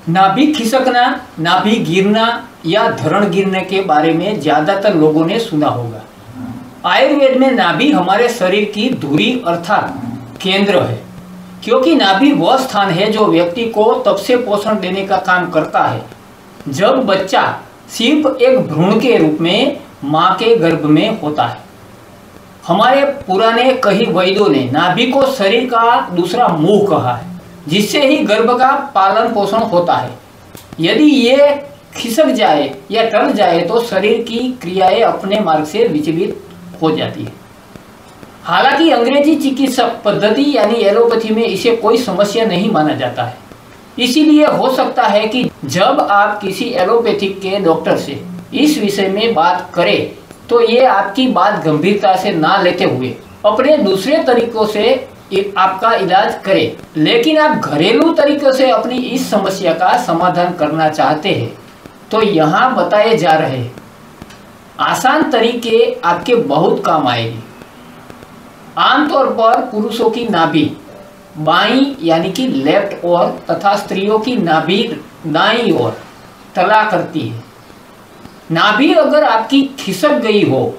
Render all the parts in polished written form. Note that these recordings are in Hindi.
नाभि खिसकना, नाभि गिरना या धरण गिरने के बारे में ज्यादातर लोगों ने सुना होगा। आयुर्वेद में नाभि हमारे शरीर की धुरी अर्थात केंद्र है, क्योंकि नाभि वह स्थान है जो व्यक्ति को तब से पोषण देने का काम करता है जब बच्चा सिर्फ एक भ्रूण के रूप में मां के गर्भ में होता है। हमारे पुराने कई वैद्यों ने नाभि को शरीर का दूसरा मुंह कहा है, जिससे ही गर्भ का पालन पोषण होता है। यदि ये खिसक जाए या टल जाए तो शरीर की क्रियाएं अपने मार्ग से विचलित हो जाती है। हालांकि अंग्रेजी चिकित्सक पद्धति यानी एलोपैथी में इसे कोई समस्या नहीं माना जाता है। इसीलिए हो सकता है कि जब आप किसी एलोपैथिक के डॉक्टर से इस विषय में बात करें तो ये आपकी बात गंभीरता से ना लेते हुए अपने दूसरे तरीकों से आपका इलाज करें। लेकिन आप घरेलू तरीकों से अपनी इस समस्या का समाधान करना चाहते हैं तो यहाँ बताए जा रहे आसान तरीके आपके बहुत काम आएगी। आमतौर पर पुरुषों की नाभि बाईं यानी कि लेफ्ट ओर तथा स्त्रियों की नाभि दाईं ओर तला करती है। नाभि अगर आपकी खिसक गई हो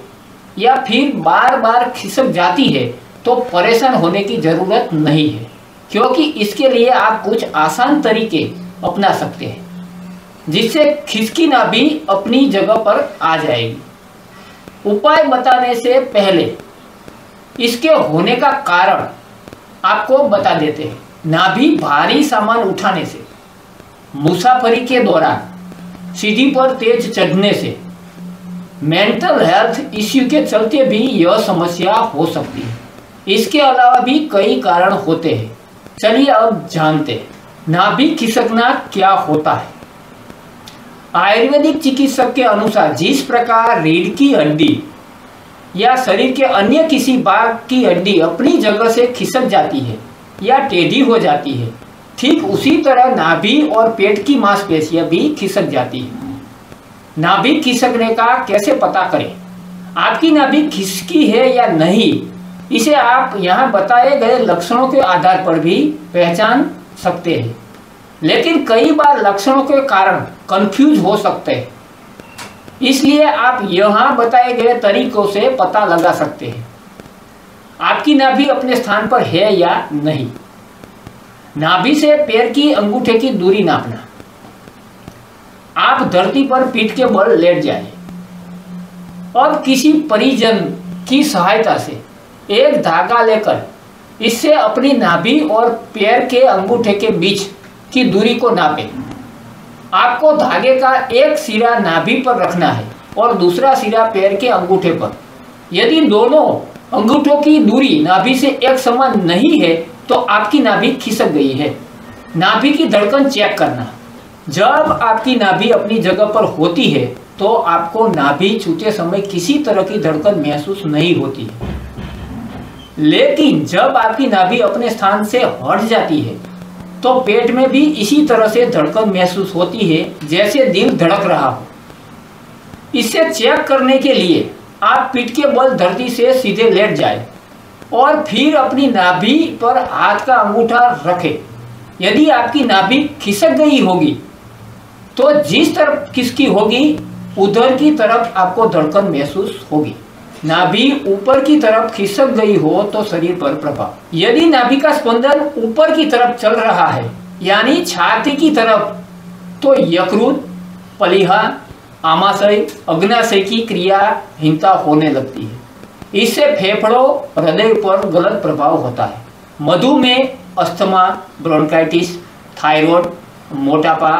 या फिर बार बार खिसक जाती है तो परेशान होने की जरूरत नहीं है, क्योंकि इसके लिए आप कुछ आसान तरीके अपना सकते हैं जिससे खिसकी नाभि अपनी जगह पर आ जाएगी। उपाय बताने से पहले इसके होने का कारण आपको बता देते हैं। नाभि भारी सामान उठाने से, मुसाफरी के दौरान सीढ़ी पर तेज चढ़ने से, मेंटल हेल्थ इश्यू के चलते भी यह समस्या हो सकती है। इसके अलावा भी कई कारण होते हैं। चलिए अब जानते हैं नाभि खिसकना क्या होता है। आयुर्वेदिक चिकित्सक के अनुसार जिस प्रकार रीढ़ की हड्डी या शरीर के अन्य किसी भाग की हड्डी अपनी जगह से खिसक जाती है या टेढ़ी हो जाती है, ठीक उसी तरह नाभि और पेट की मांसपेशियां भी खिसक जाती है। नाभि खिसकने का कैसे पता करें? आपकी नाभि खिसकी है या नहीं, इसे आप यहाँ बताए गए लक्षणों के आधार पर भी पहचान सकते हैं। लेकिन कई बार लक्षणों के कारण कंफ्यूज हो सकते हैं, इसलिए आप यहाँ बताए गए तरीकों से पता लगा सकते हैं आपकी नाभि अपने स्थान पर है या नहीं। नाभि से पैर की अंगूठे की दूरी नापना। आप धरती पर पीठ के बल लेट जाएं और किसी परिजन की सहायता से एक धागा लेकर इससे अपनी नाभि और पैर के अंगूठे के बीच की दूरी को नापें। आपको धागे का एक सिरा नाभि पर रखना है और दूसरा सिरा पैर के अंगूठे पर। यदि दोनों अंगूठों की दूरी नाभि से एक समान नहीं है तो आपकी नाभि खिसक गई है। नाभि की धड़कन चेक करना। जब आपकी नाभि अपनी जगह पर होती है तो आपको नाभि छूते समय किसी तरह की धड़कन महसूस नहीं होती है। लेकिन जब आपकी नाभि अपने स्थान से हट जाती है तो पेट में भी इसी तरह से धड़कन महसूस होती है जैसे दिल धड़क रहा हो। इसे चेक करने के लिए आप पीठ के बल धरती से सीधे लेट जाएं और फिर अपनी नाभि पर हाथ का अंगूठा रखें। यदि आपकी नाभि खिसक गई होगी तो जिस तरफ खिसकी होगी उधर की तरफ आपको धड़कन महसूस होगी। नाभि ऊपर की तरफ खिसक गई हो तो शरीर पर प्रभाव। यदि नाभि का स्पंदन ऊपर की तरफ चल रहा है यानी छाती की तरफ, तो यकृत, प्लीहा, आमाशय, अग्नाशय की क्रियाहीनता होने लगती है। इससे फेफड़ों, हृदय पर गलत प्रभाव होता है। मधुमेह, अस्थमा, ब्रोंकाइटिस, थायराइड, मोटापा,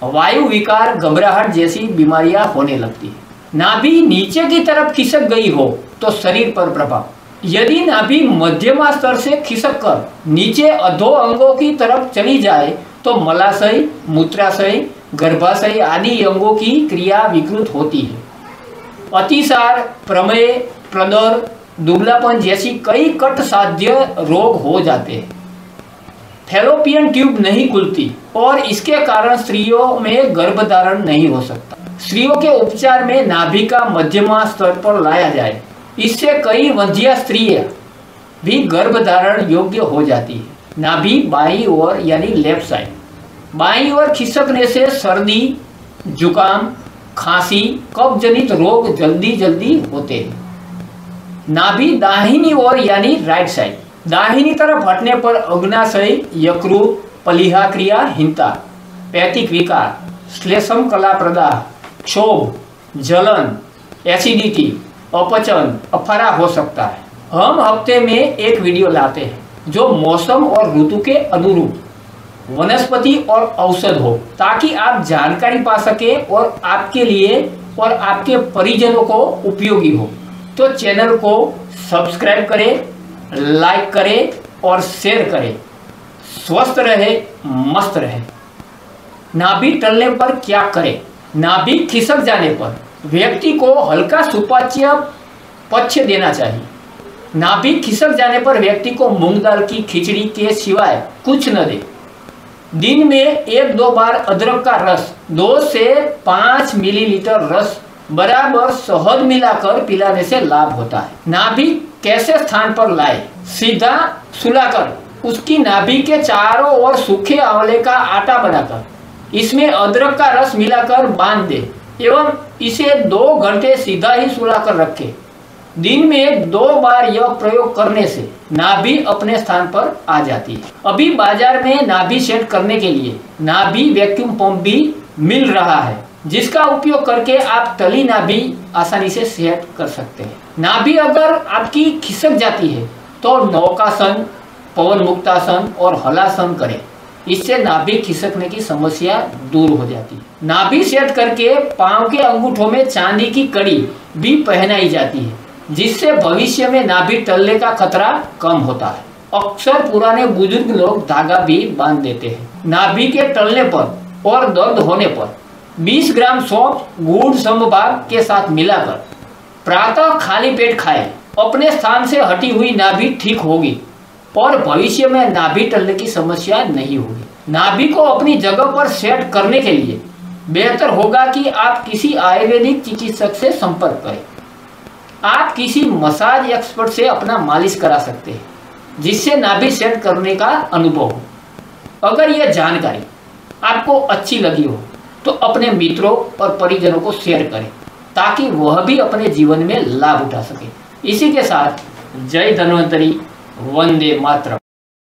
वायु विकार, घबराहट जैसी बीमारियां होने लगती है। नाभि नीचे की तरफ खिसक गई हो तो शरीर पर प्रभाव। यदि नाभि मध्यमा स्तर से खिसक कर नीचे अधो अंगों की तरफ चली जाए तो मलाशय, मूत्राशय, गर्भाशय आदि अंगों की क्रिया विकृत होती है। अतिसार, प्रमेह, प्रदर, दुबलापन जैसी कई कट साध्य रोग हो जाते हैं। फैलोपियन ट्यूब नहीं खुलती और इसके कारण स्त्रियों में गर्भधारण नहीं हो सकता। स्त्रियों के उपचार में नाभि का मध्यमा स्तर पर लाया जाए, इससे कई वंध्या स्त्रियां भी गर्भधारण योग्य हो जाती है। नाभि बाईं ओर यानी लेफ्ट साइड। बाईं ओर खिसकने से सर्दी, जुकाम, खांसी, कफ जनित रोग जल्दी होते हैं। नाभि दाहिनी ओर यानी राइट साइड, दाहिनी तरफ हटने पर अग्नाशय, यकृत, प्लीहा क्रियाहीनता, पैतिक विकार, श्लेष्म कला प्रदाह, क्षोभ, जलन, एसिडिटी, अपचन, अफारा हो सकता है। हम हफ्ते में एक वीडियो लाते हैं जो मौसम और ऋतु के अनुरूप वनस्पति और औषध हो, ताकि आप जानकारी पा सके और आपके लिए और आपके परिजनों को उपयोगी हो। तो चैनल को सब्सक्राइब करें, लाइक करें और शेयर करें। स्वस्थ रहे, मस्त रहे। नाभि टलने पर क्या करें? नाभि खिसक जाने पर व्यक्ति को हल्का सुपाच्य पथ्य देना चाहिए। नाभि खिसक जाने पर व्यक्ति को मूंग दाल की खिचड़ी के सिवाय कुछ न दे। दिन में 1-2 बार अदरक का रस, 2 से 5 मिलीलीटर रस बराबर शहद मिलाकर पिलाने से लाभ होता है। नाभि कैसे स्थान पर लाए? सीधा सुलाकर उसकी नाभि के चारों ओर सूखे आंवले का आटा बनाकर इसमें अदरक का रस मिलाकर बांध दे एवं इसे 2 घंटे सीधा ही सुलाकर रखे। दिन में 2 बार यह प्रयोग करने से नाभि अपने स्थान पर आ जाती है। अभी बाजार में नाभि सेट करने के लिए नाभि वैक्यूम पंप भी मिल रहा है, जिसका उपयोग करके आप टली नाभि आसानी से सेट कर सकते हैं। नाभि अगर आपकी खिसक जाती है तो नौकासन, पवन मुक्तासन और हलासन करें। इससे नाभि खिसकने की समस्या दूर हो जाती है। नाभि सेट करके पांव के अंगूठों में चांदी की कड़ी भी पहनाई जाती है, जिससे भविष्य में नाभि टलने का खतरा कम होता है। अक्सर पुराने बुजुर्ग लोग धागा भी बांध देते हैं। नाभि के टलने पर और दर्द होने पर 20 ग्राम सौंफ गुड़ समभाग के साथ मिलाकर प्रातः खाली पेट खाएं। अपने स्थान से हटी हुई नाभि ठीक होगी और भविष्य में नाभि टलने की समस्या नहीं होगी। नाभि को अपनी जगह पर सेट करने के लिए बेहतर होगा कि आप किसी आयुर्वेदिक चिकित्सक से संपर्क करें। आप किसी मसाज एक्सपर्ट से अपना मालिश करा सकते हैं, जिससे नाभि सेट करने का अनुभव हो। अगर यह जानकारी आपको अच्छी लगी हो तो अपने मित्रों और परिजनों को शेयर करें, ताकि वह भी अपने जीवन में लाभ उठा सके। इसी के साथ जय धन्वंतरी, वंदे मातरम।